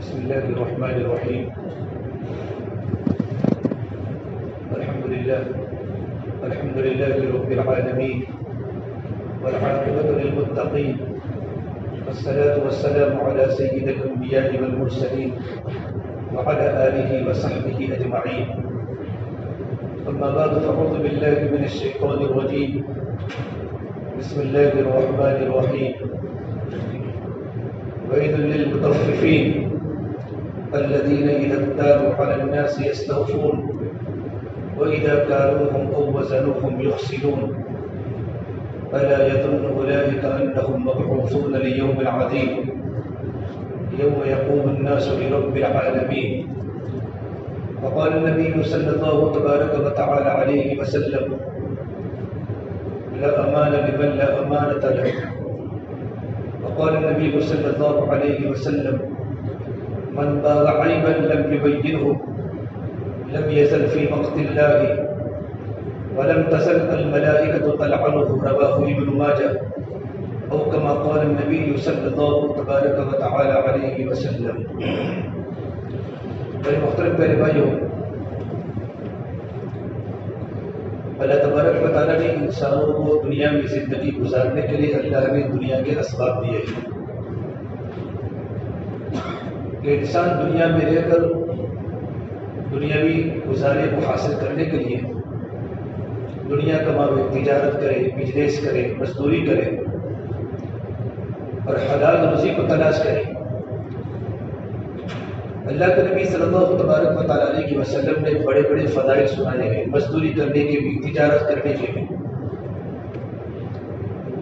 بسم الله الرحمن الرحيم. الحمد لله رب العالمين والعاقبة للمتقين، والصلاة والسلام على سيد الأنبياء والمرسلين وعلى آله وصحبه أجمعين. أما بعد فأعوذ بالله من الشيطان الرجيم. بسم الله الرحمن الرحيم. ويل للمطففين الذين إذا اكتالوا على الناس يستوفون وإذا كالوهم أو وزنوهم يخسرون ألا يظن أولئك أنهم مبعوثون ليوم عظيم يوم يقوم الناس لرب العالمين. وقال النبي صلى الله تبارك وتعالى عليه وسلم: لا أمان لمن لا أمانة له. وقال النبي صلى الله عليه وسلم: من باغ عيبا لم يبينه لم يزل في مقت الله ولم تزل الملائكة تلعنه. رواه ابن ماجه، أو كما قال النبي صلى الله تبارك وتعالى عليه وسلم. میرے محترم پیارے بھائیوں، اللہ تبارک و تعالیٰ نے انسانوں کو دنیا میں زندگی گزارنے کے لیے اللہ نے دنیا کے اسباب دیے ہیں کہ انسان دنیا میں رہ کر دنیاوی گزارے کو حاصل کرنے کے لیے دنیا کماوے، تجارت کرے، بزنس کرے، مزدوری کرے اور حلال روزی کو تلاش کرے۔ اللہ کے نبی صلی اللہ تبارک و تعالیٰ علیہ وسلم نے بڑے بڑے فضائل سنائے ہیں مزدوری کرنے کے بھی، تجارت کرنے کے بھی،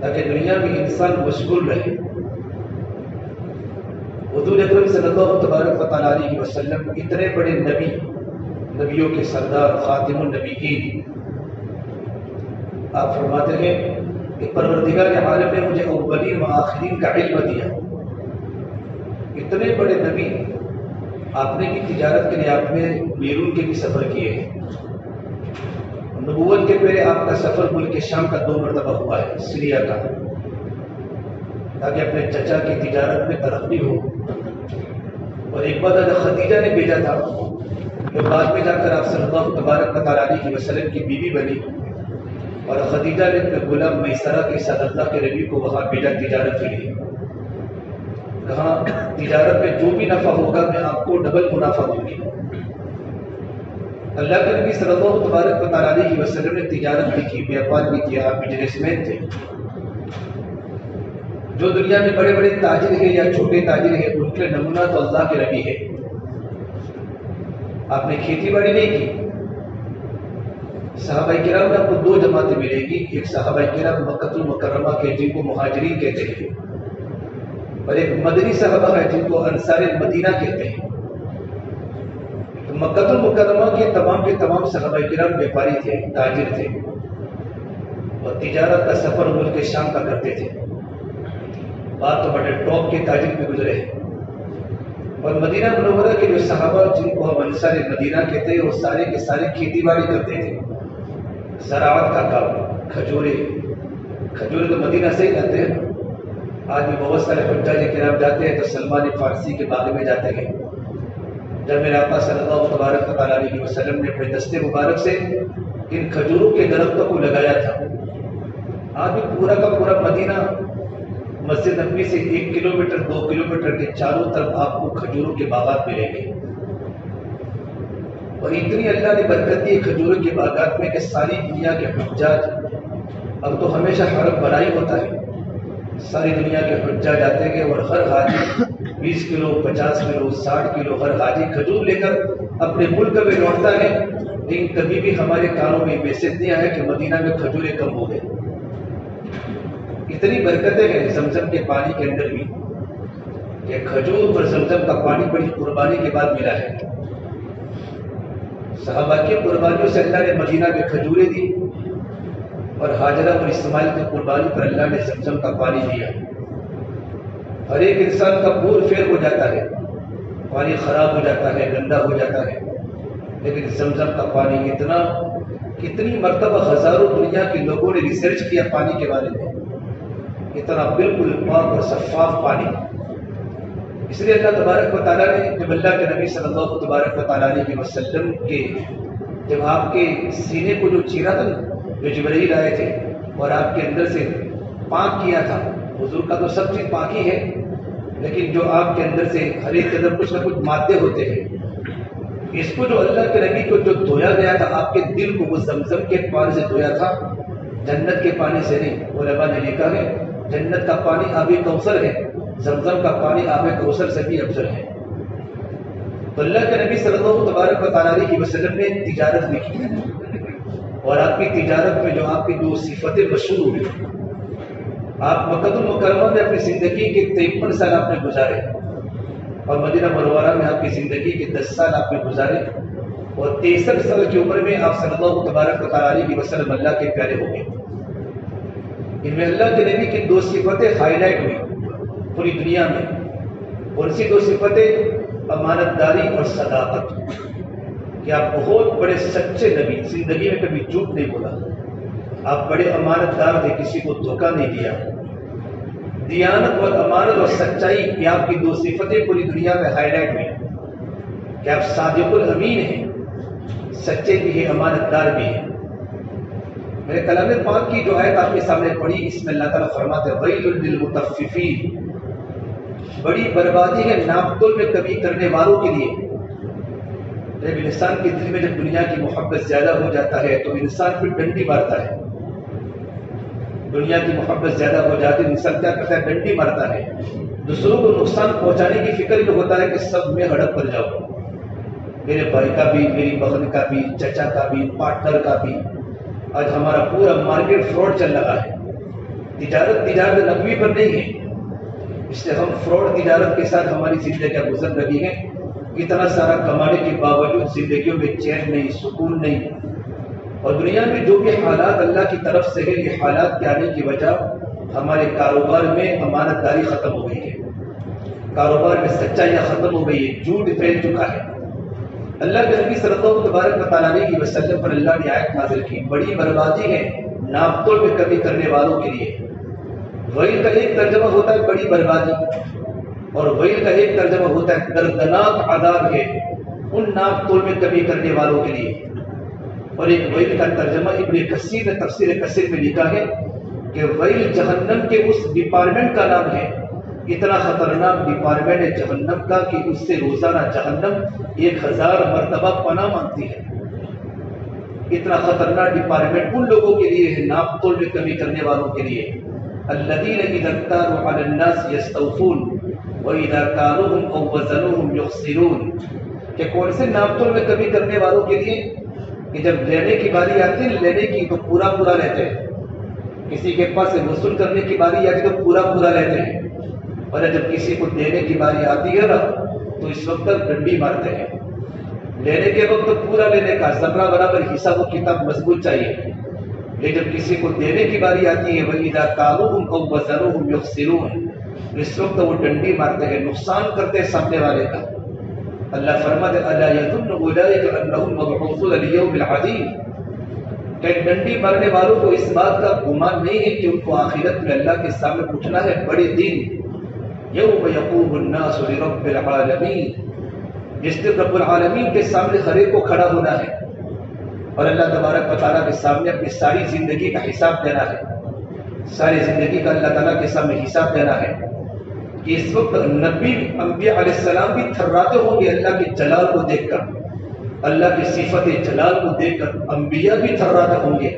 تاکہ دنیا میں انسان مشغول رہے۔ حضور اکرم صلی اللہ تبارک و تعالیٰ علیہ وسلم اتنے بڑے نبی، نبیوں کے سردار، خاتم النبیین، آپ فرماتے ہیں کہ پروردگار عالم نے مجھے اولین و آخرین کا علم دیا۔ اتنے بڑے نبی، آپ نے بھی تجارت کے لیے آپ نے بیرون کے بھی سفر کیے ہیں۔ نبوت کے پہلے آپ کا سفر ملک شام کا 2 مرتبہ ہوا ہے، سیریا کا، تاکہ اپنے چچا کی تجارت میں ترقی ہو۔ اور ایک بار حضرت خدیجہ نے بھیجا تھا، جو بعد میں جا کر آپ صلی اللہ تبارک و تعالیٰ علیہ وسلم کی بیوی بنی، اور خدیجہ نے اپنے غلام میسرہ کے ساتھ اللہ کے نبی کو وہاں بھیجا تجارت کے لیے۔ کہاں تجارت میں جو بھی نفع ہوگا میں آپ کو ڈبل منافع دوں گی۔ اللہ کے نبی صلی اللہ تبارک و تعالیٰ علیہ وسلم نے تجارت بھی کی، بیاپار بھی کیا، آپ بزنس مین تھے۔ جو دنیا میں بڑے بڑے تاجر ہیں یا چھوٹے تاجر ہیں، ان کے نمونہ تو اللہ کے نبی ہے۔ آپ نے کھیتی باڑی نہیں کی۔ صحابہ کرام میں آپ کو 2 جماعتیں ملے گی، ایک صحابہ کرام مکہ المکرمہ کے جن کو مہاجرین کہتے ہیں، اور ایک مدنی صحابہ ہے جن کو انصار المدینہ کہتے ہیں۔ تو مکہ المکرمہ کے تمام صحابہ کرام بیپاری تھے، تاجر تھے، اور تجارت کا سفر ملک شام کا کرتے تھے۔ بات تو بڑے ٹاپ کے تاجر میں گزرے ہیں۔ اور مدینہ منورہ کے جو صحابہ جن کو ہم انصار مدینہ کہتے ہیں، وہ سارے کے سارے کھیتی باڑی کرتے تھے، زراعت کا کام، کھجورے تو مدینہ سے ہی لاتے ہیں۔ آج بھی بہت سارے حجاج کرام جاتے ہیں تو سلمان فارسی کے باغ میں جاتے ہیں۔ جب میرے آقا صلی اللہ تبارک و تعالیٰ علیہ وسلم نے اپنے دستے مبارک سے ان کھجوروں کے درختوں کو لگایا تھا، آج بھی پورا کا پورا مدینہ مسجد نبوی سے 1 کلومیٹر 2 کلومیٹر کے چاروں طرف آپ کو کھجوروں کے باغات ملیں گے۔ اور اتنی اللہ نے برکت دی کھجوروں کے باغات میں کہ ساری دنیا کے حجاج، اب تو ہمیشہ حرم بنا ہی ہوتا ہے، ساری دنیا کے حجاج آتے ہیں، اور ہر حاجی 20 کلو 50 کلو 60 کلو ہر حاجی کھجور لے کر اپنے ملک میں لوٹتا ہے۔ لیکن کبھی بھی ہمارے کانوں میں میسج نہیں آیا کہ مدینہ میں کھجوریں کم ہو گئے۔ اتنی برکتیں ہیں زمزم کے پانی کے اندر بھی کہ کھجور اور زمزم کا پانی بڑی قربانی کے بعد ملا ہے۔ صحابہ کی قربانیوں سے اللہ نے مدینہ میں کھجوریں دی، اور ہاجرہ اور اسماعیل کی قربانی پر اللہ نے زمزم کا پانی دیا۔ ہر ایک انسان کا پور پھیر ہو جاتا ہے، پانی خراب ہو جاتا ہے، گندا ہو جاتا ہے، لیکن زمزم کا پانی کتنی مرتبہ ہزاروں دنیا کے لوگوں نے ریسرچ کیا پانی کے بارے میں، اتنا بالکل پاک اور شفاف پانی اس لیے اللہ تبارک و تعالیٰ نے جب اللہ کے نبی صلی اللہ تبارک و تعالیٰ علیہ وسلم کے جب آپ کے سینے کو جو چیرا تھا جو جبرائیل آئے تھے اور آپ کے اندر سے پاک کیا تھا، حضور کا تو سب چیز پاک ہی ہے، لیکن جو آپ کے اندر سے ہر ایک قدم کچھ نہ کچھ مادے ہوتے ہیں، اس کو جو اللہ کے نبی کو جو دھویا گیا تھا، آپ کے دل کو وہ زمزم کے پانی سے دھویا تھا، جنت کے پانی سے نہیں۔ علماء نے لکھا ہے جنت کا پانی آب کوثر ہے، زمزم کا پانی آب کوثر سے بھی افضل ہے۔ تو اللہ کے نبی صلی اللہ تبارک و تعالیٰ علیہ وسلم نے تجارت بھی کی اور آپ کی تجارت میں جو آپ کی جو صفتیں مشہور ہوئی، آپ مکہ المکرمہ میں اپنی زندگی کے 53 سال آپ نے گزارے اور مدینہ منورہ میں آپ کی زندگی کے 10 سال آپ نے گزارے اور 63 سال کی عمر میں آپ صلی اللہ تبارک و تعالیٰ علیہ وسلم اللہ کے پیارے ہو گئے۔ ان میں اللہ کے نبی کی 2 صفتیں ہائی لائٹ ہوئی پوری دنیا میں، اور اسی 2 صفتیں امانت داری اور صداقت، کہ آپ بہت بڑے سچے نبی، زندگی میں کبھی جھوٹ نہیں بولا، آپ بڑے امانت دار تھے، کسی کو دھوکہ نہیں دیا۔ دیانت اور امانت اور سچائی یہ آپ کی 2 صفتیں پوری دنیا میں ہائی لائٹ ہوئی کہ آپ صادق الامین ہیں، سچے بھی ہیں، امانت دار بھی ہیں۔ میں نے کلام پاک کی جو آیت آپ کے سامنے پڑھی، اس میں اللہ تعالیٰ فرماتے ہیں ویل للمطففین، بڑی بربادی ہے ناپ تول میں کمی کرنے والوں کے لیے۔ جب انسان کے دل میں جب دنیا کی محبت زیادہ ہو جاتا ہے تو انسان پھر ڈنڈی مارتا ہے، دنیا کی محبت زیادہ ہو جاتی ہے انسان کیا کرتا ہے؟ ڈنڈی مارتا ہے، دوسروں کو نقصان پہنچانے کی فکر میں ہوتا ہے کہ سب میں ہڑپ کر جاؤ، میرے بھائی کا بھی، میری بہن کا بھی، چچا کا بھی، پارٹنر کا بھی۔ آج ہمارا پورا مارکیٹ فراڈ چل رہا ہے، تجارت نقوی پر نہیں ہے، اس لیے ہم فراڈ تجارت کے ساتھ ہماری زندگیاں گزر رہی ہیں۔ اتنا سارا کمانے کے باوجود زندگیوں میں چین نہیں، سکون نہیں، اور دنیا میں جو بھی حالات اللہ کی طرف سے ہے، یہ حالات کے آنے کی وجہ ہمارے کاروبار میں امانت داری ختم ہو گئی ہے، کاروبار میں سچائیاں ختم ہو گئی ہے، جھوٹ پھیل چکا ہے۔ اللہ کے نبی صلی اللہ تبارک و تعالیٰ علیہ وسلم پر اللہ نے آیت نازل کی، بڑی بربادی ہے ناپ تول میں کمی کرنے والوں کے لیے۔ ویل کا ایک ترجمہ ہوتا ہے بڑی بربادی، اور ویل کا ایک ترجمہ ہوتا ہے دردناک عذاب ہے ان ناپ تول میں کمی کرنے والوں کے لیے۔ اور ایک ویل کا ترجمہ ابن کثیر نے تفسیر کثیر میں لکھا ہے کہ ویل جہنم کے اس ڈپارٹمنٹ کا نام ہے، اتنا خطرناک ڈپارٹمنٹ ہے جہنم کا کہ اس سے روزانہ جہنم 1000 مرتبہ پناہ مانگتی ہے۔ اتنا خطرناک ڈپارٹمنٹ ان لوگوں کے لیے ہے ناپ تول میں کمی کرنے والوں کے لیے، الذین اذا اکتالوا علی الناس یستوفون وَإِذَا كَالُوهُمْ أَوْ وَزَنُوهُمْ يُخْسِرُونَ، کہ کون سے ناپ تول میں کمی کرنے والوں کے لیے کہ جب لینے کی باری آتی ہے لینے کی تو پورا لیتے ہیں، کسی کے پاس وصول کرنے کی باری آتی تو پورا لیتے ہیں، اور جب کسی کو دینے کی باری آتی ہے نا تو اس وقت ڈنڈی مارتے ہیں۔ لینے کے وقت تو پورا لینے کا ذرہ برابر حساب و کتاب مضبوط چاہیے، لیکن جب کسی کو دینے کی باری آتی ہے وَإِذَا كَالُوهُمْ أَوْ وَزَنُوهُمْ يُخْسِرُونَ، اس وقت وہ ڈنڈی مارتے ہیں، نقصان کرتے ہیں سامنے والے کا۔ اللہ فرماتے الا يظن اولئک انهم مبعوثون ليوم العظیم، کہ ڈنڈی مارنے والوں کو اس بات کا گمان نہیں ہے کہ ان کو آخرت میں اللہ کے سامنے اٹھنا ہے بڑے دن، یوم یقوم الناس لرب العالمین، جس دن رب العالمین کے سامنے ہر ایک کو کھڑا ہونا ہے اور اللہ تبارک و تعالیٰ کے سامنے اپنی ساری زندگی کا حساب دینا ہے، ساری زندگی کا اللہ تعالیٰ کے سامنے حساب دینا ہے۔ کہ اس وقت نبی انبیاء علیہ السلام بھی تھراتے ہوں گے اللہ کے جلال کو دیکھ کر، اللہ کی صفت جلال کو دیکھ کر انبیاء بھی تھراتے ہوں گے،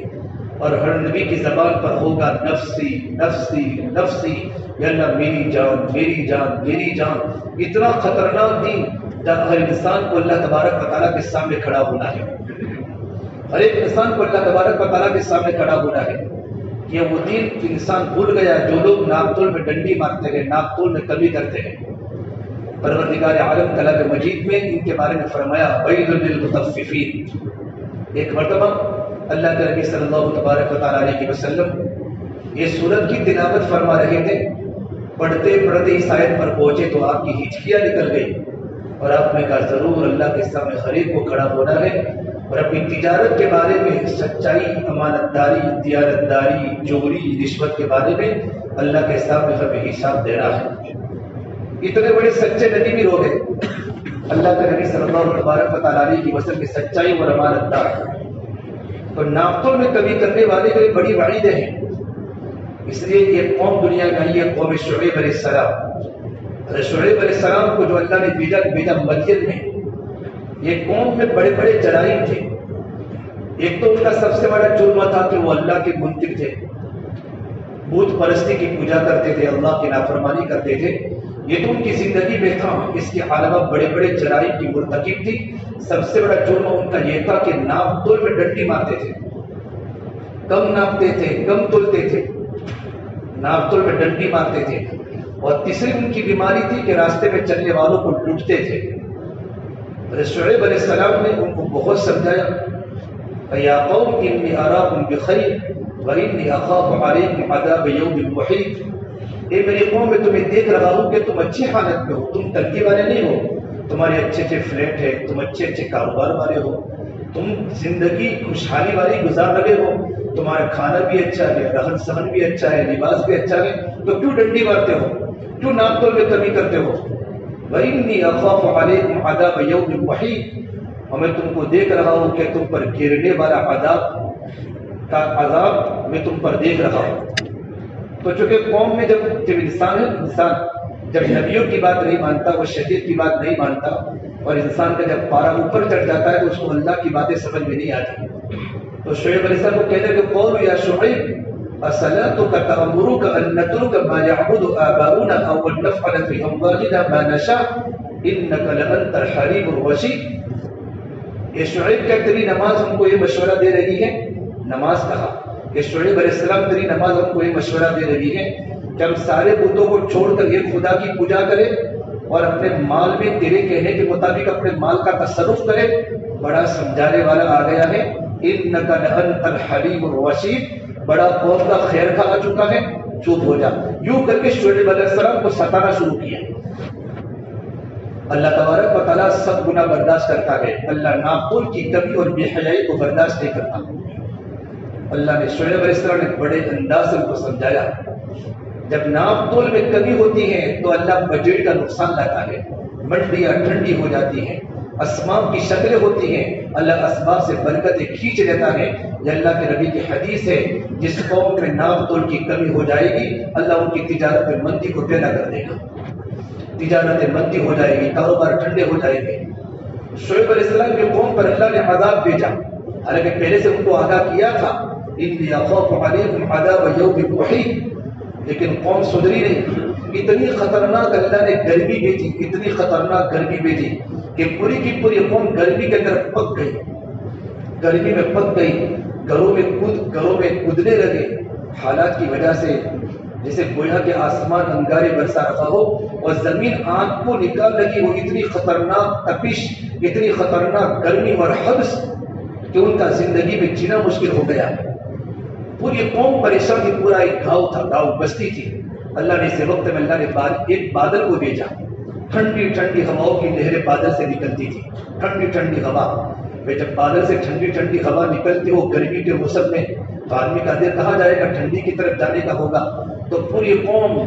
اور ہر نبی کی زبان پر ہوگا نفسی نفسی نفسی، یا اللہ میری جان میری جان میری جان۔ اتنا خطرناک دن جب ہر انسان کو اللہ تبارک و تعالیٰ کے سامنے کھڑا ہونا ہے، ہر ایک انسان کو اللہ تبارک و تعالیٰ کے سامنے کھڑا ہونا ہے۔ یہ وہ دن انسان بھول گیا جو لوگ ناپ تول میں ڈنڈی مارتے ہیں، ناپ تول میں کمی کرتے ہیں۔ پروردگار عالم کلام مجید میں ان کے بارے میں فرمایا ویل للمطففین۔ ایک مرتبہ اللہ کے نبی صلی اللہ تبارک و تعالیٰ علیہ وسلم یہ سورت کی تلاوت فرما رہے تھے، پڑھتے پڑھتے اس آیت پر پہنچے تو آپ کی ہچکیاں نکل گئی اور آپ نے کہا ضرور اللہ کے سامنے ہر ایک کو کھڑا ہونا ہے اور اپنی تجارت کے بارے میں سچائی، امانت داری، دیانت داری، چوری، رشوت کے بارے میں اللہ کے سامنے ہمیں حساب دینا ہے۔ اتنے بڑے سچے نبی بھی رو گئے. اللہ کا نبی صلی اللہ تعالیٰ کی وصل کی سچائی اور امانت دار. تو ناپتول میں کمی کرنے والے کے لیے بڑی وعیدیں ہیں. اس لیے یہ قوم دنیا میں آئی ہے، قوم شعیب علیہ السلام. شعیب علیہ السلام کو جو اللہ نے بھیجا مدین میں، یہ قوم میں بڑے بڑے جرائم تھے. ایک تو ان کا سب سے بڑا جرم تھا کہ وہ اللہ کے منکر تھے، بت پرستی کی پوجا کرتے تھے، اللہ کی نافرمانی کرتے تھے. یہ تو ان کی زندگی میں تھا. اس کے علاوہ بڑے بڑے جرائم کی مرتکب تھی. سب سے بڑا جرم ان کا یہ تھا کہ ناپ تول میں ڈنڈی مارتے تھے، کم ناپتے تھے، کم تولتے تھے، ناپ تول میں ڈنڈی مارتے تھے. اور تیسری ان کی بیماری تھی کہ راستے میں چلنے والوں کو لوٹتے تھے. شعیب علیہ السلام نے ان کو بہت سمجھایا، یا قوم انی اراکم بخیر وانی اخاف علیکم عذاب یوم محیط. اے میری قوم، میں تمہیں دیکھ رہا ہوں کہ تم اچھی حالت میں ہو، تم ترقی والے نہیں ہو، تمہارے اچھے اچھے فلیٹ ہے، تم اچھے اچھے کاروبار والے ہو، تم زندگی خوشحالی والی گزار رہے ہو، تمہارا کھانا بھی اچھا ہے، رہن سہن بھی اچھا ہے، لباس بھی اچھا ہے، تو کیوں ڈنڈی مارتے ہو، کیوں ناپ تول میں کمی کرتے ہو؟ وَإِنِّي أَخَافُ عَلَيْكُمْ عَذَابَ يَوْمٍ مُحِيطٍ. اور میں تم کو دیکھ رہا ہوں کہ تم پر گرنے والا عذاب میں تم پر دیکھ رہا ہوں. تو چونکہ قوم میں جب انسان جب نبیوں کی بات نہیں مانتا، وہ شدید کی بات نہیں مانتا، اور انسان کا جب پارا اوپر چڑھ جاتا ہے تو اس کو اللہ کی باتیں سمجھ میں نہیں آتی. تو شعیب علیہ السلام کو کہتے ہیں کہ قولوا یا شعیب اصلاتک تأمرک ان نترک ما یعبد آباؤنا او ان نفعل فی اموالنا ما نشاء انک لانت الحلیم الرشید. یہ شعیب کیا تیری نماز ہم کو یہ مشورہ دے رہی ہے؟ نماز کہا کہ شعیب علیہ السلام تیری نماز ہم کو یہ مشورہ دے رہی ہے کہ ہم سارے بتوں کو چھوڑ کر ایک خدا کی پوجا کریں اور اپنے مال میں تیرے کہنے کے مطابق اپنے مال کا تصرف کریں. بڑا سمجھانے والا آ گیا ہے، انک لانت الحلیم الرشید. بڑا قوم کا خیر کھا آ چکا ہے، چپ ہو جا. یوں کر کے شعیب علیہ السلام کو ستانا شروع کیا. اللہ تبارک و تعالیٰ سب گناہ برداشت کرتا ہے، اللہ ناپتول کی کمی اور بے حیائی کو برداشت نہیں کرتا. اللہ نے شعیب علیہ السلام نے بڑے انداز سے ان کو سمجھایا. جب ناپ تول میں کمی ہوتی ہے تو اللہ بجٹ کا نقصان لاتا ہے، منڈیاں ٹھنڈی ہو جاتی ہیں، اسباب کی شکلیں ہوتی ہیں، اللہ اسباب سے برکتیں کھینچ لیتا ہے. یہ اللہ کے نبی کی حدیث ہے، جس قوم میں ناپ تول کی کمی ہو جائے گی اللہ ان کی تجارت میں مندی کو پیدا کر دے گا. تجارت مندی ہو جائے گی، کاروبار ٹھنڈے ہو جائیں گے. شعیب علیہ السلام کی قوم پر اللہ نے عذاب بھیجا، حالانکہ پہلے سے ان کو آگاہ کیا تھا، انی اخاف علیکم عذاب یوم محیط. لیکن قوم سدھری نہیں. اتنی خطرناک اللہ نے گرمی بھیجی، اتنی خطرناک گرمی بھیجی کہ پوری کی پوری قوم گرمی کے اندر پک گئی، گرمی میں پک گئی، گھروں میں کودنے لگے. حالات کی وجہ سے جیسے گویا کہ آسمان انگارے برسا رہا ہو اور زمین آنکھ کو نکال لگی ہو. اتنی خطرناک تپش، اتنی خطرناک گرمی اور حبس کہ ان کا زندگی میں جینا مشکل ہو گیا. پوری قوم پریشان تھی، پورا ایک گاؤں تھا، گاؤں بستی تھی. اللہ نے اس وقت میں اللہ نے ایک بادل کو بھیجا. ٹھنڈی ٹھنڈی ہواؤں کی لہریں بادل سے نکلتی تھی، ٹھنڈی ٹھنڈی ہوا. جب بادل سے ٹھنڈی ٹھنڈی ہوا نکلتی ہو گرمی کے موسم میں تو آدمی کا دل کہاں جائے گا؟ ٹھنڈی کی طرف جانے کا ہوگا. تو پوری قوم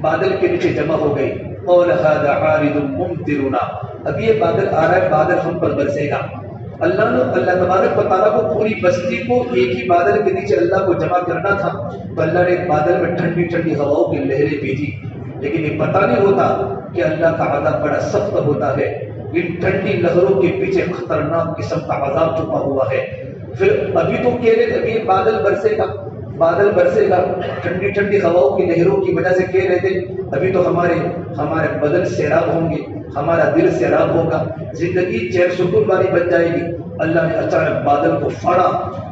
بادل کے نیچے جمع ہو گئی. قول هذا عارض ممطرنا، اب یہ بادل آ رہا ہے، بادل ہم پر برسے گا. اللہ تبارک و تعالیٰ کو پوری بستی کو ایک ہی بادل کے نیچے اللہ کو جمع کرنا تھا، تو اللہ نے بادل میں ٹھنڈی ٹھنڈی ہواؤں کی لہریں بھیجی. لیکن یہ پتہ نہیں ہوتا کہ اللہ کا عذاب بڑا سخت ہوتا ہے. ان ٹھنڈی لہروں کے پیچھے خطرناک قسم کا عذاب چھپا ہوا ہے. پھر ابھی تو کہہ رہے تھے کہ بادل برسے گا، بادل برسے گا، ٹھنڈی ٹھنڈی ہواؤں کی لہروں کی وجہ سے کہہ رہے تھے ابھی تو ہمارے بدن سیراب ہوں گے، ہمارا دل سیراب ہوگا، زندگی چیر سکون والی بن جائے گی. اللہ نے اچانک بادل کو پھاڑا،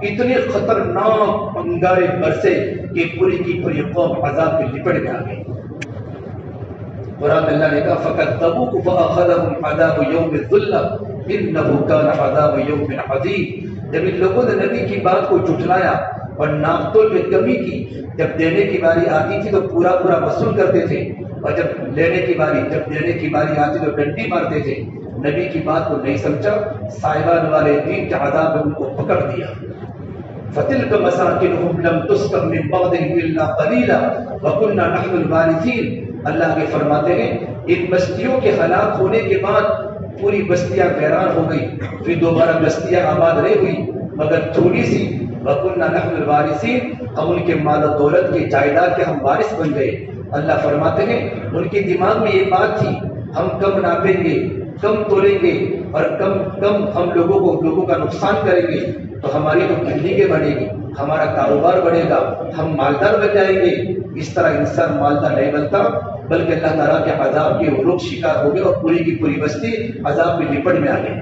اتنے خطرناک انگارے برسے کہ پوری کی پوری قوم عذاب کے لپٹ کے آ گئی. قرآن اللہ نے کہا فَكَذَّبُوهُ فَأَخَذَهُمْ عَذَابُ يَوْمِ الظُّلَّةِ إِنَّهُ كَانَ عَذَابُ يَوْمٍ عَظِيمٍ. جب ان لوگوں نے نبی کی بات کو جھٹلایا اور ناپتول میں کمی کی، جب دینے کی باری آتی تھی تو پورا وصول کرتے تھے، اور جب دینے کی باری آتی تو ڈنڈی مارتے تھے. نبی کی بات کو نہیں سمجھا، صاحبان والے دین کے عذاب نے ان کو پکڑ دیا. فَتِلْكَ مَسَاكِنُهُمْ لَمْ تُسْكَنْ مِنْ بَعْدِهِمْ إِلَّا قَلِيلًا وَكُنَّا نَحْنُ الْوَارِثِينَ. اللہ کے فرماتے ہیں ان بستیوں کے ہلاک ہونے کے بعد پوری بستیاں ویران ہو گئی، پھر دوبارہ بستیاں آباد نہیں ہوئی مگر تھوڑی سی، وَكُنَّا نَحْنُ الْوَارِثِينَ، ہم ان کے مال و دولت کے جائیداد کے ہم وارث بن گئے۔ اللہ فرماتے ہیں ان کے دماغ میں یہ بات تھی ہم کم ناپیں گے، کم تولیں گے اور کم ہم لوگوں کا نقصان کریں گے تو ہماری تو بلڈنگیں بنے گی، ہمارا کاروبار بڑھے گا، ہم مالدار بن جائیں گے۔ اس طرح انسان مالدار نہیں بنتا، بلکہ اللہ تعالیٰ کے عذاب کے وہ لوگ شکار ہو گئے اور پوری کی پوری بستی عذاب میں لپٹ میں آ گئی۔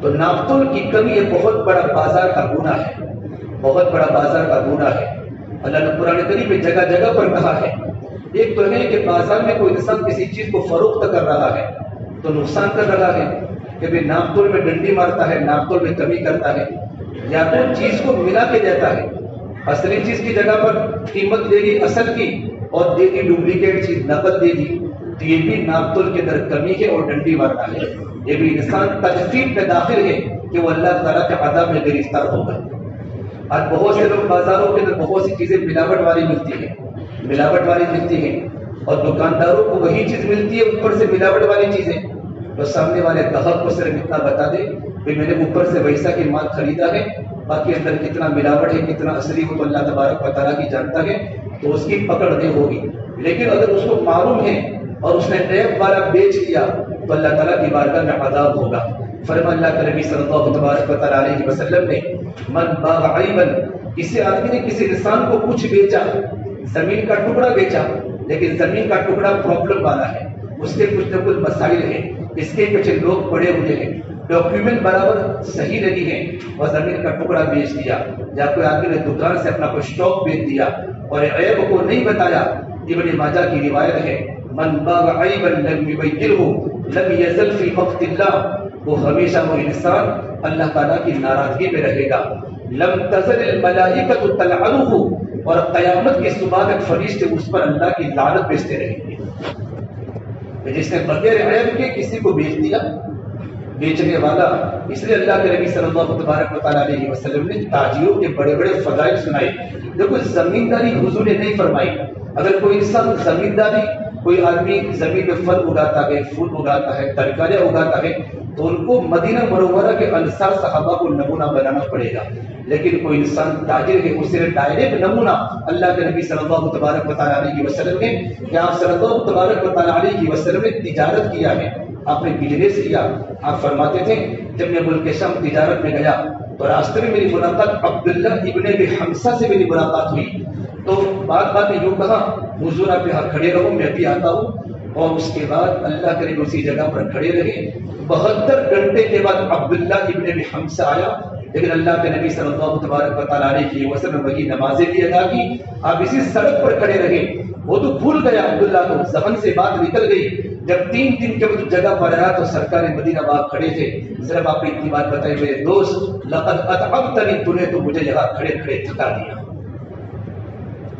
تو ناپتول کی کمی یہ بہت بڑا بازار کا گناہ ہے، بہت بڑا بازار کا گناہ ہے۔ اللہ نے قرآن کریم میں جگہ جگہ پر کہا ہے، ایک تو ہے کہ بازار میں کوئی انسان کسی چیز کو فروخت کر رہا ہے تو نقصان کر رہا ہے کہ بھی ناپ تول میں ڈنڈی مارتا ہے، ناپ تول میں کمی کرتا ہے، یا تو چیز کو ملا کے دیتا ہے، اصلی چیز کی جگہ پر قیمت دے دی اصل کی اور دے دی ڈپلیکیٹ چیز، نقد دے دی، تو یہ بھی ناپ تول کے اندر کمی ہے اور ڈنڈی مارتا ہے۔ یہ بھی انسان تجفیف میں داخل ہے کہ وہ اللہ تعالیٰ کے عذاب میں گرفتار ہوگا۔ آج بہت سے لوگ بازاروں کے اندر بہت سی چیزیں ملاوٹ والی ملتی ہیں اور دکانداروں کو وہی چیز ملتی ہے اوپر سے ملاوٹ والی چیزیں، تو سامنے والے گاہک کو صرف اتنا بتا دے کہ میں نے اوپر سے ویسا کہ مال خریدا ہے، باقی اندر کتنا ملاوٹ ہے کتنا اصلی ہو تو اللہ تبارک و تعالیٰ کی جانتا ہے، تو اس کی پکڑ نہیں ہوگی۔ لیکن اگر اس کو معلوم ہے اور اس نے نیب والا بیچ دیا تو اللہ تعالیٰ کی بارگاہ میں عذاب ہوگا۔ فرما اللہ کے نبی صلی اللہ تبارک و تعالیٰ علیہ وسلم نے من باع عیبا، کسی آدمی نے کسی انسان کو کچھ بیچا، زمین کا ٹکڑا بیچا، لیکن زمین کا ٹکڑا پرابلم والا ہے، اس کے کچھ نہ کچھ مسائل ہیں، اس کے پیچھے لوگ پڑے ہوئے ہیں، ڈاکیومنٹ برابر صحیح نہیں ہے اور زمین کا ٹکڑا بیچ دیا، یا کوئی آدمی نے دکان سے اپنا کوئی اسٹاک بیچ دیا اور عیب کو نہیں بتایا، ابن ماجہ کی روایت ہے من باع عیبا لم یبینہ لم یزل فی مقت اللہ، وہ ہمیشہ وہ انسان اللہ تعالیٰ کی ناراضگی میں رہے گا۔ لم تزل الملائکۃ تلعنہ، اور قیامت کی صبح تک فرشتے اس پر اللہ کی لعنت بیچتے رہیں گے۔ جس نے بغیر عیب کے کسی کو بیچ دیا، بیچنے والا، اس لیے اللہ کے نبی صلی اللہ تبارک و تعالیٰ علیہ وسلم نے تاجروں کے بڑے بڑے فضائل سنائے۔ دیکھو زمینداری حضور نے نہیں فرمائی، اگر کوئی انسان زمینداری، کوئی آدمی زمین میں پھل اگاتا ہے، پھول اگاتا ہے، ترکاریاں اگاتا ہے، تو ان کو مدینہ منورہ کے انصار صحابہ کو نمونہ بنانا پڑے گا۔ لیکن کوئی انسان تاجر ہے، اسے ڈائریکٹ نمونہ اللہ کے نبی صلی اللہ تبارک و تعالیٰ علیہ وسلم نے، کہ آپ صلی اللہ تبارک و تعالیٰ علیہ وسلم نے تجارت کیا ہے، آپ نے بزنس کیا۔ آپ فرماتے تھے جب میں ملک شام تجارت میں گیا تو راستے میں میری ملاقات عبداللہ ابن ابی حمزہ سے میری ملاقات ہوئی، تو بات میں یوں کہا حضور آپ یہاں کھڑے رہو میں ابھی آتا ہوں، اور اس کے بعد اللہ کرے اسی جگہ پر کھڑے رہے۔ 72 گھنٹے کے بعد عبداللہ ابن ابی حمزہ آیا، لیکن اللہ کے نبی صلی اللہ تبارک و تعالیٰ علیہ وسلم وہی نمازیں بھی ادا کی، آپ اسی سڑک پر کھڑے رہے۔ وہ تو بھول گیا عبداللہ کو، زبان سے بات نکل گئی۔ جب 3 دن کے بعد جگہ پر آیا تو سرکار مدینہ باغ کھڑے تھے، صرف آپ نے اتنی بات بتائی، میرے دوست لقد اتعبتنی، تو نے تو مجھے یہاں کھڑے کھڑے تھکا دیا۔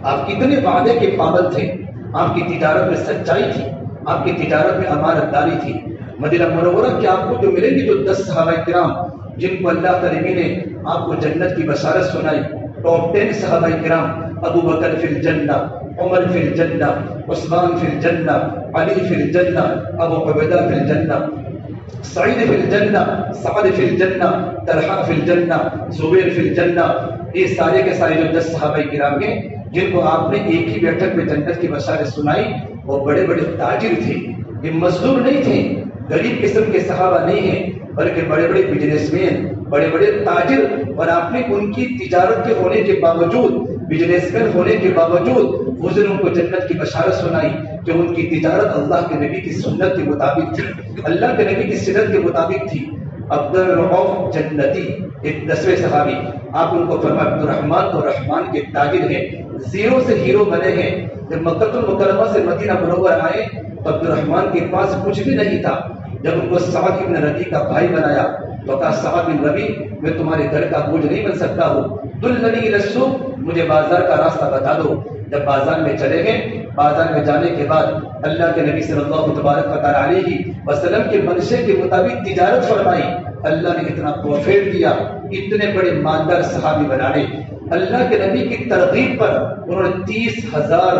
آپ کتنے وعدے کے پابند تھے، آپ کی تجارت میں سچائی تھی، آپ کی تجارت میں امانت داری تھی۔ مدینہ منورہ کے آپ کو جو ملیں گے جو 10 صحابہ کرام جن کو اللہ تعالی نے آپ کو جنت کی بشارت سنائی، ٹاپ 10 صحابہ کرام، ابو بکر فی الجنہ، عمر فی الجنہ، عثمان فی الجنہ، علی فی الجنہ، ابو عبیدہ فی الجنہ، سعید فی الجنہ، سعد فی الجنہ، طلحہ فی الجنہ، زبیر فی الجنہ، یہ سارے کے سارے جو 10 صحابہ کرام ہیں جن کو آپ نے ایک ہی بیٹھک میں جنت کی بشارت سنائی، وہ بڑے بڑے تاجر تھے، یہ مزدور نہیں تھے، غریب قسم کے صحابہ نہیں ہیں، بلکہ بڑے بڑے بزنس مین، بڑے بڑے تاجر، اور آپ نے ان کی تجارت کے ہونے کے باوجود، بزنس مین ہونے کے باوجود حضور ان کو جنت کی بشارت سنائی کہ ان کی تجارت اللہ کے نبی کی سنت کے مطابق تھی، اللہ کے نبی کی سنت کے مطابق تھی۔ عبدالرؤف جنتی ایک 10ویں صحابی، آپ ان کو فرمایا عبدالرحمن تو رحمان کے تاجر ہیں، زیرو سے ہیرو بنے ہیں۔ جب مکہ المکرمہ سے مدینہ منورہ آئے تو عبدالرحمن کے پاس کچھ بھی نہیں تھا، جب ان کو سعد بن ربی کا بھائی بنایا تو کہا سعد بن ربی میں تمہارے گھر کا بوجھ نہیں بن سکتا ہوں، دلنی الی السوق، مجھے بازار کا راستہ بتا دو۔ جب بازار میں چلے گئے، بازار میں جانے کے بعد اللہ کے نبی صلی اللہ تبارک و تعالیٰ علیہ وسلم کے منشے کے مطابق تجارت فرمائی، اللہ نے اتنا پروفٹ دیا، اتنے بڑے مالدار صحابی بنانے۔ اللہ کے نبی کی ترغیب پر انہوں نے 30,000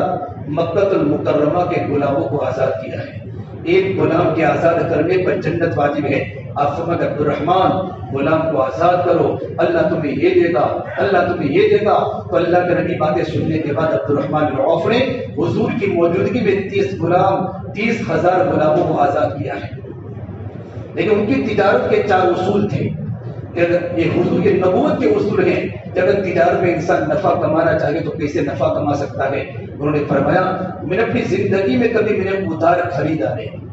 مکہ المکرمہ کے غلاموں کو آزاد کیا ہے. ایک غلام کے آزاد کرنے پر جنت واجب ہے. آپ فرماتے عبد الرحمان غلام کو آزاد کرو، اللہ تمہیں یہ دے گا، اللہ تمہیں یہ دے گا. تو اللہ کے نبی باتیں سننے کے بعد عبد الرحمان بن عوف نے حضور کی موجودگی میں 30,000 غلاموں کو آزاد کیا ہے. لیکن ان کی تجارت کے 4 اصول تھے کہ یہ حضور کے نبوت کے اصول ہیں کہ اگر تجارت میں انسان نفع کمانا چاہے تو کیسے نفع کما سکتا ہے. انہوں نے فرمایا میں نے اپنی زندگی میں کبھی میں نے ادھار خریدا نہیں،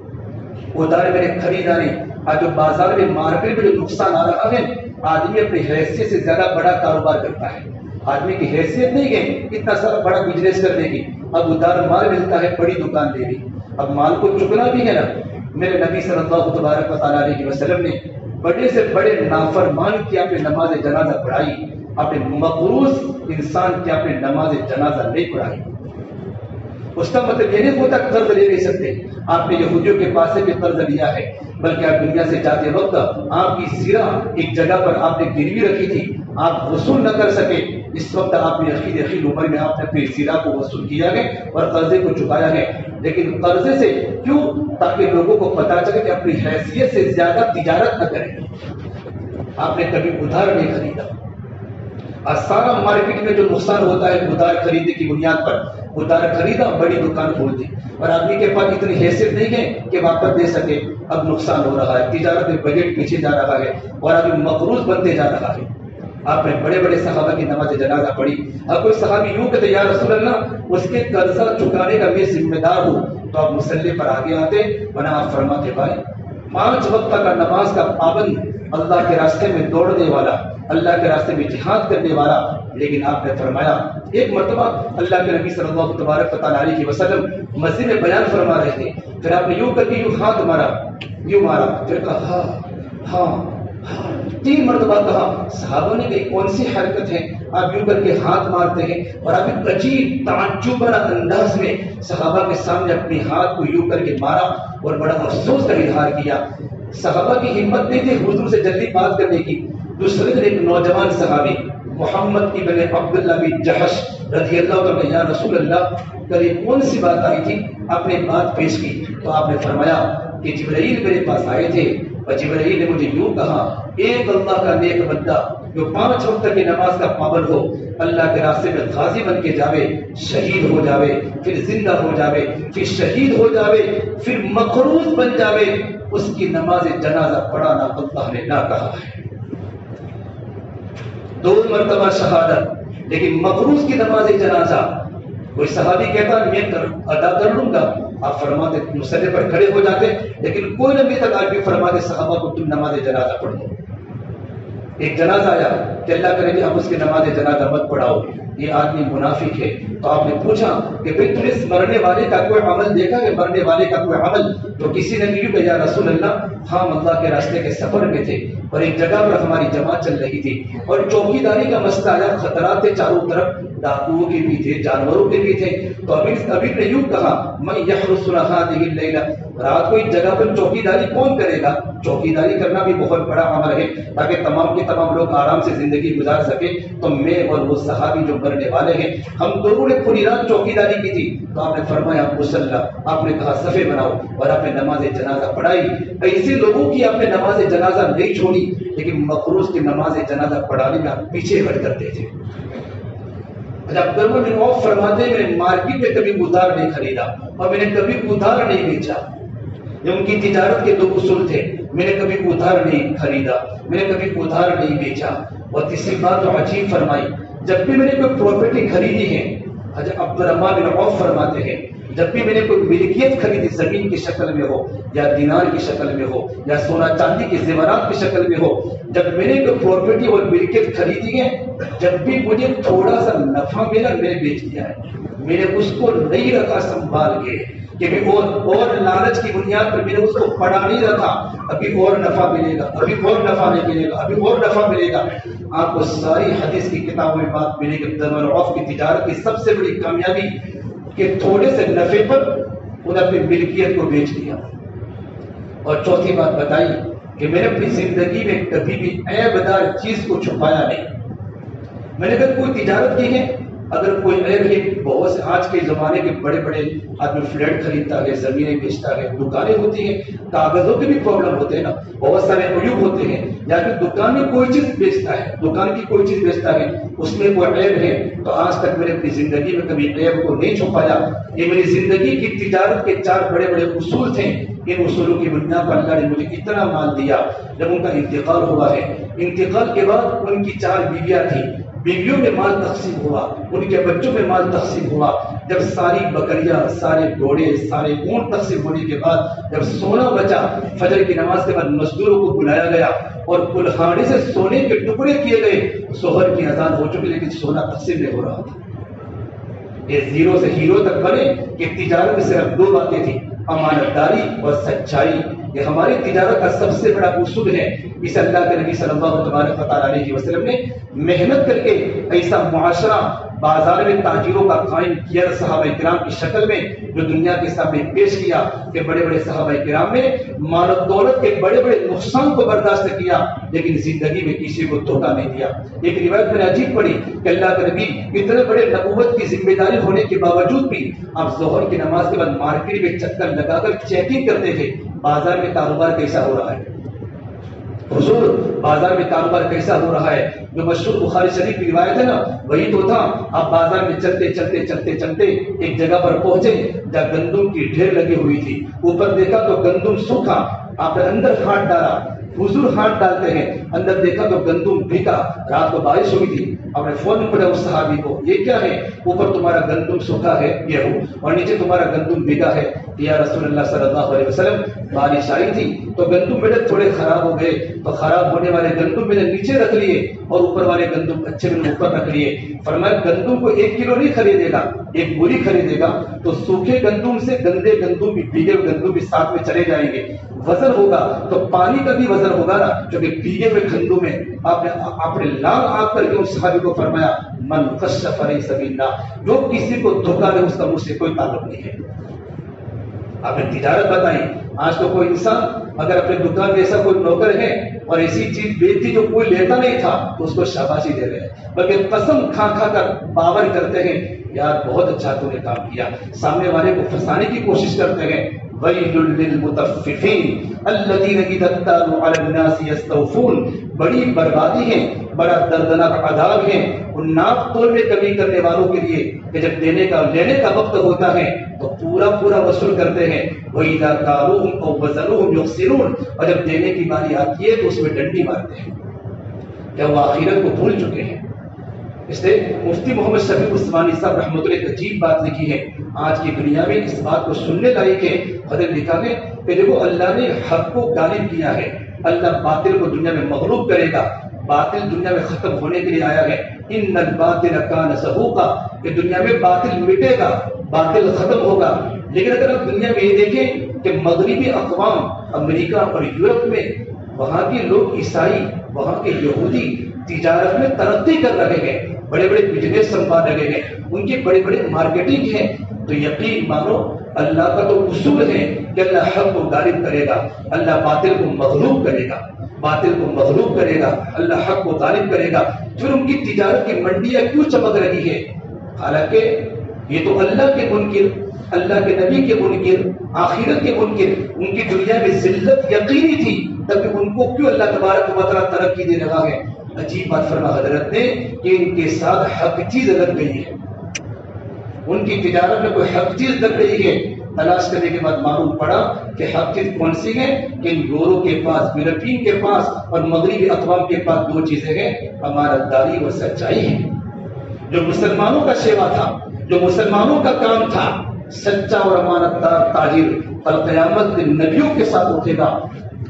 ادھار میں نے خریدا نہیں. آج جو بازار میں مارکیٹ میں جو نقصان آ رہا ہے، آدمی اپنی حیثیت سے زیادہ بڑا کاروبار کرتا ہے. آدمی کی حیثیت نہیں ہے اتنا سارا بڑا بزنس کرنے کی. اب ادھار مال ملتا ہے، بڑی دکان لے لی، اب مال کو چکنا بھی ہے نا. میرے نبی صلی اللہ تبارک و تعالیٰ علیہ وسلم نے بڑے سے بڑے نافرمان کی آپ نے نماز جنازہ پڑھائی، آپ نے مقروض انسان کی آپ نے نماز جنازہ نہیں پڑھائی. اس کا مطلب یہ نہیں ہوتا قرض لے نہیں سکتے. آپ نے یہودیوں کے پاس سے بھی قرض لیا ہے، بلکہ آپ دنیا سے جاتے وقت آپ کی سیرہ ایک جگہ پر آپ نے گروی رکھی تھی، آپ وصول نہ کر سکے. اس وقت آپ نے اخیر عمر میں آپ نے اپنی سیرہ کو وصول کیا ہے اور قرضے کو چکایا ہے. لیکن قرضے سے کیوں؟ تاکہ لوگوں کو پتا چلے کہ اپنی حیثیت سے زیادہ تجارت نہ کریں. آپ نے کبھی ادھار نہیں خریدا. سارا مارکیٹ میں جو نقصان ہوتا ہے ادھار خریدنے کی بنیاد پر، ادھار خریدا بڑی دکان کھول دی اور آدمی کے پاس اتنی حیثیت نہیں ہے کہ واپس دے سکے. اب نقصان ہو رہا ہے، تجارت میں بجٹ پیچھے جا رہا ہے اور آدمی مقروض بنتے جا رہا ہے. آپ نے بڑے بڑے صحابہ کی نماز جنازہ پڑھی. اب کوئی صحابی یوں کہتے یا رسول اللہ اس کے قرضہ چکانے کا میں ذمہ دار ہوں، تو آپ مصلی پر آگے آتے، ورنہ آپ فرماتے بھائی 5 وقت کا نماز کا پابند، اللہ کے راستے میں دوڑنے والا، اللہ کے راستے میں جہاد کرنے والا. لیکن آپ نے فرمایا ایک مرتبہ اللہ کے نبی صلی اللہ تبارک علیہ وسلم مسجد میں بیان فرما رہے تھے، پھر آپ نے یوں کر کے یوں ہاتھ مارا، یوں مارا، پھر کہا ہاں ہاں ہاں 3 مرتبہ کہا. صحابہ نے کہی کون سی حرکت ہے، آپ یوں کر کے ہاتھ مارتے ہیں؟ اور آپ ایک عجیب تعجب بھرا انداز میں صحابہ کے سامنے اپنے ہاتھ کو یوں کر کے مارا اور بڑا افسوس کا اظہار کیا. صحابہ کی ہمت نہیں تھی حضور سے جلدی بات کرنے کی. دوسرے دن ایک نوجوان صحابی محمد ابن عبداللہ بن جحش رضی اللہ عنہ، یا رسول اللہ کل یہ کون سی بات آئی تھی؟ آپ نے بات پیش کی تو آپ نے فرمایا کہ جبرائیل میرے پاس آئے تھے اور جبرائیل نے مجھے یوں کہا ایک اللہ کا نیک بندہ جو 5 وقت کی نماز کا پابند ہو، اللہ کے راستے میں غازی بن کے جاوے، شہید ہو جاوے، پھر زندہ ہو جاوے، پھر شہید ہو جاوے، پھر مقروض بن جاوے، اس کی نماز جنازہ پڑھانا اللہ نے نہ کہا ہے. 2 مرتبہ شہادت، لیکن مقروض کی نماز جنازہ کوئی صحابی کہتا میں ادا کر لوں گا، آپ فرماتے مصلی پر کھڑے ہو جاتے، لیکن کوئی نبی تک آپ بھی فرماتے صحابہ کو تم نماز جنازہ پڑھ دو. ایک جنازہ آیا کہ اللہ کرے کہ آپ اس کی نماز جنازہ مت پڑھاؤ، یہ آدمی منافق ہے. تو آپ نے پوچھا کہ بھئی تم اس مرنے والے کا کوئی عمل دیکھا کہ مرنے والے کا کوئی عمل؟ تو کسی نے کہا یا رسول اللہ ہم اللہ کے راستے کے سفر میں تھے اور ایک جگہ پر ہماری جماعت چل رہی تھی اور چوکی داری کا مسئلہ آیا، خطرات تھے چاروں طرف، ڈاکوؤں کے بھی تھے، جانوروں کے بھی تھے. تو امیر نے یوں کہا میں یحرسنا هذه الليلہ، رات کو اس جگہ پر چوکی داری کون کرے گا؟ چوکی داری کرنا بھی بہت بڑا عمل ہے تاکہ تمام کے تمام لوگ آرام سے زندگی گزار سکے. تو میں اور وہ صحابی جو مرنے والے ہیں ہم دونوں نے پوری رات چوکی داری کی تھی. تو آپ نے فرمایا مصلی، آپ نے کہا صفے بناؤ اور آپ نے نماز جنازہ پڑھائی. ایسے لوگوں کی آپ نے نماز جنازہ نہیں چھوڑی، لیکن مقروض کی نماز جنازہ پڑھانے میں آپ پیچھے ہٹ کرتے تھے. عبد الرحمن بن عوف فرماتے ہیں میں نے مارکیٹ میں کبھی ادھار نہیں خریدا اور میں نے کبھی ادھار نہیں بیچا. یہ ان کی تجارت کے 2 اصول تھے، میں نے کبھی ادھار نہیں خریدا، میں نے کبھی ادھار نہیں بیچا. اور تیسری بات تو عجیب فرمائی، جب بھی میں نے کوئی پراپرٹی خریدی ہے، عبد الرحمن بن عوف فرماتے ہیں جب بھی میں نے کوئی ملکیت خریدی، زمین کی شکل میں ہو یا دینار کی شکل میں ہو یا سونا چاندی کے زیورات کی شکل میں ہو، جب میں نے کوئی پراپرٹی اور ملکیت خریدی ہے، جب بھی مجھے تھوڑا سا نفع ملا میں نے بیچ دیا ہے. میں نے اس کو نہیں رکھا سنبھال کے کہ اور لالچ کی بنیاد پر میں نے اس کو پڑا نہیں رکھا ابھی اور نفع ملے گا، ابھی اور نفع نہیں ملے گا، ابھی اور نفع ملے گا. آپ کو ساری حدیث کی کتابوں میں بات ملے گی. عبد الرحمن عوف کی تجارت کی سب سے بڑی کامیابی کہ تھوڑے سے نفع پر انہوں نے اپنی ملکیت کو بیچ دیا. اور چوتھی بات بتائی کہ میں نے اپنی زندگی میں کبھی بھی عیب دار چیز کو چھپایا نہیں. میں نے اگر کوئی تجارت کی ہے، اگر کوئی عیب ہے، بہت سے آج کے زمانے کے بڑے بڑے آدمی فلیٹ خریدتا ہے، زمینیں بیچتا ہے، دکانیں ہوتی ہیں، کاغذوں کے بھی پرابلم ہوتے ہیں نا، بہت سارے عیوب ہوتے ہیں، یا پھر دکان میں کوئی چیز بیچتا ہے، دکان کی کوئی چیز بیچتا ہے، اس میں کوئی عیب ہے، تو آج تک میں نے اپنی زندگی میں کبھی عیب کو نہیں چھپایا۔ یہ میری زندگی کی تجارت کے 4 بڑے بڑے اصول تھے، ان اصولوں کی بنیاد پر اللہ نے مجھے اتنا مال دیا۔ جب ان کا انتقال ہوا ہے، انتقال کے بعد ان کی 4 بیویاں تھیں، بیویوں میں مال تقسیم ہوا، ان کے بچوں میں مال تقسیم ہوا۔ جب ساری بکریاں، سارے گھوڑے، سارے اونٹ تقسیم ہونے کے بعد جب سونا بچا، فجر کی نماز کے بعد مزدوروں کو بلایا گیا اور کلہاڑی سے سونے کے ٹکڑے کیے گئے۔ ظہر کی اذان ہو چکی لیکن سونا تقسیم نہیں ہو رہا تھا۔ یہ زیرو سے ہیرو تک بنے کہ تجارت میں صرف 2 باتیں تھیں، امانت داری اور سچائی۔ یہ ہماری تجارت کا سب سے بڑا اصول ہے۔ اس اللہ کے نبی صلی اللہ علیہ وسلم نے محنت کر کے ایسا معاشرہ بازار میں تاجروں کا قائم کیا صحابہ کرام کی شکل میں، جو دنیا کے سامنے پیش کیا کہ بڑے بڑے صحابہ کرام نے مال و دولت کے بڑے بڑے نقصان کو برداشت کیا لیکن زندگی میں کسی کو دھوکہ نہیں دیا۔ ایک روایت میں نے عجیب پڑھی کہ اللہ کے نبی اتنے بڑے نبوت کی ذمہ داری ہونے کے باوجود بھی آپ ظہر کی نماز کے بعد مارکیٹ میں چکر لگا کر چیکنگ کرتے تھے، بازار میں کاروبار کیسا ہو رہا ہے، حضور بازار میں کاروبار کیسا ہو رہا ہے۔ جو مشہور بخاری شریف کی روایت ہے نا، وہی تو تھا۔ آپ بازار میں چلتے چلتے چلتے چلتے ایک جگہ پر پہنچے جہاں گندم کی ڈھیر لگی ہوئی تھی، اوپر دیکھا تو گندم سوکھا، آپ نے اندر ہاتھ ڈالا، حضور ہاتھ ڈالتے ہیں، اندر دیکھا تو گندم بھیگا، رات کو بارش ہوئی تھی، آپ نے فوراً پوچھا اس صحابی کو یہ کیا ہے؟ اوپر تمہارا گندم سوکھا ہے گیہوں اور نیچے تمہارا گندم بھیگا ہے۔ یا رسول اللہ صلی اللہ علیہ وسلم بارش آئی تھی تو گندم میرے تھوڑے خراب ہو گئے، تو خراب ہونے والے گندم میں نے نیچے رکھ لیے اور اوپر والے گندم اچھے میں نے اوپر رکھ لیے۔ فرمایا گندم کو 1 کلو نہیں خریدے گا، 1 بوری خریدے گا تو سوکھے گندم سے گندے گندم بھی بھیگے ہوئے گندم بھی ساتھ میں چلے جائیں گے۔ وزن ہوگا تو پانی کا بھی وزن ہوگا نا، کیونکہ بھیگے ہوئے گندم میں آپ نے لال آگ کر کے اس صحابی کو فرمایا من کشف فلیس منا، جو کسی کو دھوکہ دے اس کا مجھ سے کوئی تعلق نہیں ہے۔ آپ نے تجارت بتائی، آج تو کوئی انسان اگر اپنے دکان میں ایسا کوئی نوکر ہے اور ایسی چیز بیچتی جو کوئی لیتا نہیں تھا تو اس کو شاباشی دے رہے ہیں، بلکہ قسم کھا کھا کر باور کرتے ہیں یار بہت اچھا تو نے کام کیا، سامنے والے کو پھنسانے کی کوشش کرتے ہیں۔ وَيْلٌ لِّلْمُطَفِّفِينَ الَّذِينَ إِذَا اكْتَالُوا عَلَى النَّاسِ يَسْتَوْفُونَ، بڑی بربادی ہے، بڑا دردناک عذاب ہے ان ناپ تول میں کمی کرنے والوں کے لیے کہ جب دینے کا لینے کا وقت ہوتا ہے تو پورا پورا وصول کرتے ہیں۔ وَإِذَا كَالُوهُمْ أَوْ وَزَنُوهُمْ يُخْسِرُونَ، اور جب دینے کی باری آتی ہے تو اس میں ڈنڈی مارتے ہیں، کیا وہ آخرت کو بھول چکے ہیں؟ اس لیے مفتی محمد شفیع عثمانی صاحب رحمۃ اللہ ایک عجیب بات لکھی ہے، آج کی دنیا میں اس بات کو سننے لائق ہے۔ حضرت لکھا ہے کہ دیکھو اللہ نے حق کو غالب کیا ہے، اللہ باطل کو دنیا میں مغلوب کرے گا، باطل دنیا میں ختم ہونے کے لیے آیا ہے۔ ان الباطل کان زہوقا، کہ دنیا میں باطل مٹے گا، باطل ختم ہوگا۔ لیکن اگر آپ دنیا میں یہ دیکھیں کہ مغربی اقوام امریکہ اور یورپ میں وہاں کے لوگ عیسائی، وہاں کے یہودی تجارت میں ترقی کر رہے ہیں، بڑے بڑے بزنس سنبھال رہے ہیں، ان کی بڑے بڑے مارکیٹنگ ہے، تو یقین مانو اللہ کا تو اصول ہے کہ اللہ حق کو غالب کرے گا، اللہ باطل کو مغلوب کرے گا، باطل کو مغلوب کرے گا، اللہ حق کو غالب کرے گا۔ پھر ان کی تجارت کی منڈیاں کیوں چمک رہی ہے؟ حالانکہ یہ تو اللہ کے منکر، اللہ کے نبی کے منکر، آخرت کے منکر، ان کی دنیا میں ذلت یقینی تھی، تب ان کو کیوں اللہ تبارک و تعالیٰ ترقی دے رہا ہے؟ عجیب بات فرما حضرت نے کہ ان کے ساتھ حق چیز لگ گئی ہے، ان کی تجارت میں کوئی حق چیز لگ گئی ہے۔ تلاش کرنے کے بعد معلوم پڑا کہ حق چیز کون سی ہے، کہ یورو کے پاس، یورپین کے پاس اور مغربی اقوام کے پاس 2 چیزیں ہیں، امانت داری اور سچائی ہے۔ جو مسلمانوں کا شیوا تھا، جو مسلمانوں کا کام تھا، سچا اور امانت دار تاجر کل قیامت دن نبیوں کے ساتھ اٹھے گا۔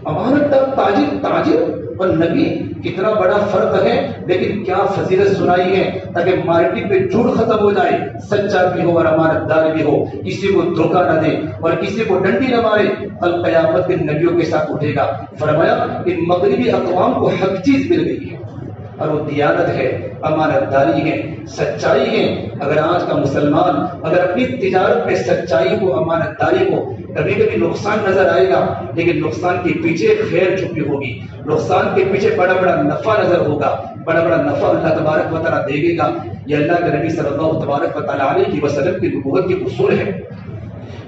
امانت دار تاجر اور نبی کتنا بڑا فرق ہے، لیکن کیا فضیلت سنائی ہے تاکہ مارکیٹ میں جھوٹ ختم ہو جائے، سچا بھی ہو اور امانت دار بھی ہو، کسی کو دھوکہ نہ دے اور کسی کو ڈنڈی نہ مارے، کل قیامت کے نبیوں کے ساتھ اٹھے گا۔ فرمایا ان مغربی اقوام کو حق چیز مل گئی ہے اور وہ دیانت ہے، امانت داری ہے، سچائی ہے۔ اگر آج کا مسلمان اگر اپنی تجارت میں سچائی کو، امانت داری کو، کبھی کبھی نقصان نظر آئے گا لیکن نقصان کے پیچھے خیر چھپی ہوگی، نقصان کے پیچھے بڑا بڑا نفع نظر ہوگا، بڑا بڑا نفع اللہ تبارک و تعالیٰ دے گا۔ یہ اللہ کے نبی صلی اللہ تبارک و تعالیٰ علیہ وسلم کی نبوت کے اصول ہے۔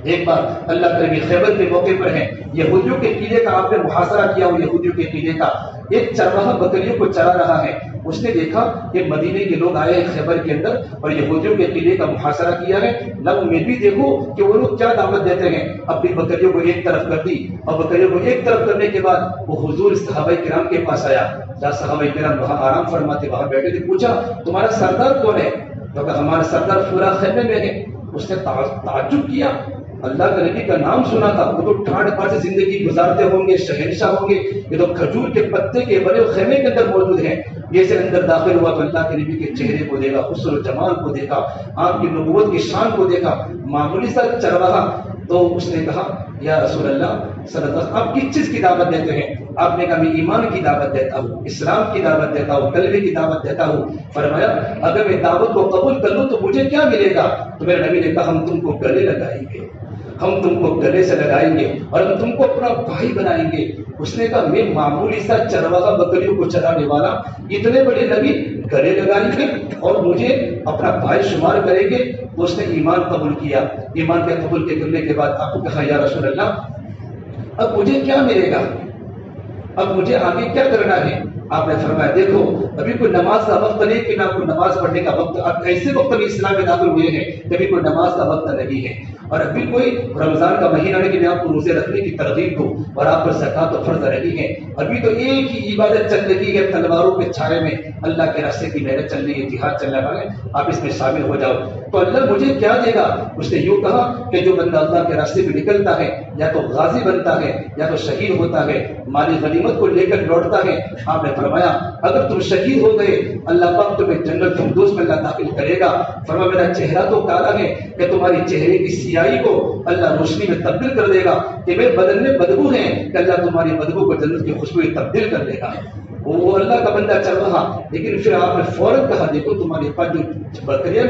ایک بار اللہ کے نبی خیبر کے موقع پر ہیں، یہودیوں کے قلعے کا آپ نے محاصرہ کیا ہو، یہودیوں کے قلعے کا ایک چرواہا بکریوں کو چرا رہا ہے، اس نے دیکھا کہ مدینے کے لوگ آئے ہیں خیبر کے اندر اور یہودیوں کے قلعے کا محاصرہ کیا ہے، لو میں بھی دیکھو کہ وہ لوگ کیا دعوت دیتے ہیں۔ اپنی بکریوں کو ایک طرف کر دی اور بکریوں کو ایک طرف کرنے کے بعد وہ حضور صحابہ کرام کے پاس آیا، جہاں صحابہ کرام وہاں آرام فرماتے وہاں بیٹھے تھے، پوچھا تمہارا سردار کون ہے؟ تو کہا ہمارا سردار پورا خیمے میں ہے۔ اس نے تعجب کیا، اللہ کے نبی کا نام سنا تھا، وہ تو ٹھاٹ پاٹ سے زندگی گزارتے ہوں گے، شہنشاہ ہوں گے، یہ تو کھجور کے پتے کے بنے خیمے کے اندر موجود ہیں۔ یہ سے اندر داخل ہوا تو اللہ کے نبی کے چہرے کو دیکھا، حسن و جمال کو دیکھا، آپ کی نبوت کی شان کو دیکھا، معمولی سا چرواہا۔ تو اس نے کہا یا رسول اللہ صلی اللہ علیہ وسلم آپ کس چیز کی دعوت دیتے ہیں؟ آپ نے کہا میں ایمان کی دعوت دیتا ہوں، اسلام کی دعوت دیتا ہوں، کلمے کی دعوت دیتا ہوں۔ فرمایا اگر میں دعوت کو قبول کر لوں تو مجھے کیا ملے گا؟ تو میرے نبی نے کہا ہم تم کو گلے لگائیں گے، ہم تم کو گلے سے لگائیں گے اور ہم تم کو اپنا بھائی بنائیں گے۔ اس نے کہا میں معمولی سا چرواہا بکریوں کو چرانے والا، اتنے بڑے نبی گلے لگائیں گے اور مجھے اپنا بھائی شمار کریں گے؟ تو اس نے ایمان قبول کیا۔ ایمان کے قبول کرنے کے بعد آپ کو کہا یا رسول اللہ اب مجھے کیا ملے گا، اب مجھے آگے کیا کرنا ہے؟ آپ نے فرمایا دیکھو ابھی کوئی نماز کا وقت نہیں کہ نہ کوئی نماز پڑھنے کا وقت، اب ایسے وقت میں اسلام میں داخل ہوئے ہیں کبھی کوئی نماز کا وقت نہیں ہے، اور ابھی کوئی رمضان کا مہینہ نہیں کہ میں آپ کو روزے رکھنے کی ترغیب دوں اور آپ پر زکات و فرض رہی ہے، ابھی تو ایک ہی عبادت چل رہی ہے تلواروں کے چھائے میں، اللہ کے راستے کی محنت چل رہی ہے، جہاد چل رہا ہے، آپ اس میں شامل ہو جاؤ۔ تو اللہ مجھے کیا دے گا؟ اس نے یوں کہا کہ جو بندہ اللہ کے راستے میں نکلتا ہے یا تو غازی بنتا ہے یا تو شہید ہوتا ہے، مالی غنیمت کو لے کر لوٹتا ہے۔ آپ نے فرمایا اگر تم شہید ہو گئے اللہ پاک تمہیں جنت فردوس میں اللہ داخل کرے گا۔ فرمایا میرا چہرہ تو کالا ہے کہ تمہاری چہرے کی سیاہی کو اللہ روشنی میں تبدیل کر دے گا، کہ میرے بدن میں بدبو ہے کہ اللہ تمہاری بدبو کو جنت کی خوشبو میں تبدیل کر دے گا۔ وہ اللہ کا بندہ چل رہا، لیکن پھر آپ نے فوراً کہا دیکھو تمہارے پاس جو بکریاں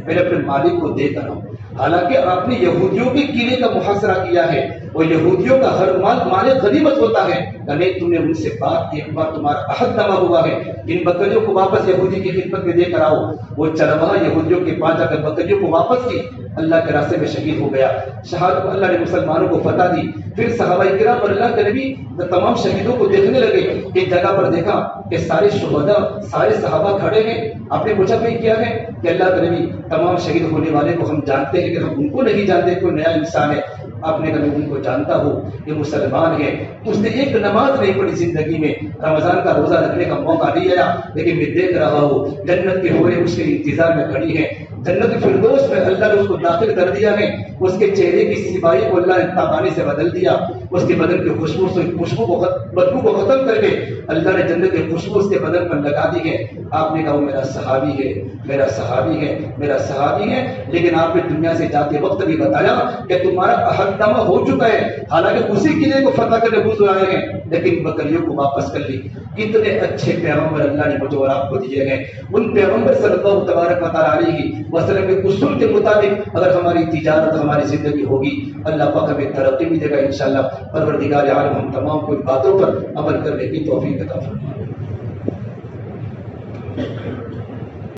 میرے اپنے مالک کو دے کر آؤ۔ حالانکہ آپ نے یہودیوں کے قلعے کا محاصرہ کیا ہے، وہ یہودیوں کا ہر مال غنیمت ہوتا ہے، نہیں تم نے ان سے بات ایک بار تمہارا عہد نامہ ہوا ہے ان بکریوں کو واپس یہودی کی خدمت میں دے کر آؤ۔ وہ چرواہا یہودیوں کے پاس جا کر بکریوں کو واپس کی، اللہ کے راستے میں شہید ہو گیا۔ شہادت کو اللہ نے مسلمانوں کو فتح دی۔ پھر صحابہ کرام اور اللہ کے نبی تمام شہیدوں کو دیکھنے لگے، ایک جگہ پر دیکھا کہ سارے شہداء سارے صحابہ کھڑے ہیں۔ آپ نے پوچھا بھائی کیا ہے؟ کہ اللہ کے نبی تمام شہید ہونے والے کو ہم جانتے ہیں کہ ہم ان کو نہیں جانتے، کوئی نیا انسان ہے۔ آپ نے کہا میں ان کو جانتا ہوں، یہ مسلمان ہے۔ اس نے ایک نماز نہیں پڑھی زندگی میں، رمضان کا روزہ رکھنے کا موقع نہیں آیا، لیکن میں دیکھ رہا ہوں جنت کے حوریں اس کے انتظار میں کھڑی ہیں، جنت فردوس میں اللہ نے اس کو داخل کر دیا ہے۔ اس کے چہرے کی سیاہی کو اللہ نے تابانی سے بدل دیا، اس کے بدن کی خوشبو کو بدبو کو ختم کر کے اللہ نے جنت کی خوشبو اس کے بدن پر لگا دی ہے۔ آپ نے کہا وہ میرا صحابی ہے، میرا صحابی ہے، میرا صحابی ہے، لیکن آپ نے دنیا سے جاتے وقت بھی بتایا کہ تمہارا عہد نامہ ہو چکا ہے، حالانکہ اسی قلعے کو فتح کرنے حضور آئے ہیں، لیکن بکریوں کو واپس کر لی۔ کتنے اچھے پیغمبر اللہ نے مجھے اور آپ کو دیے ہیں، ان پیغمبر صلی اللہ تبارک و تعالیٰ علیہ وسلم کے اصول کے مطابق اگر ہماری تجارت ہماری زندگی ہوگی اللہ پاک ہمیں ترقی بھی دے گا انشاءاللہ۔ پروردگار عالم ہم تمام کو باتوں پر عمل کرنے کی توفیق عطا فرمائے۔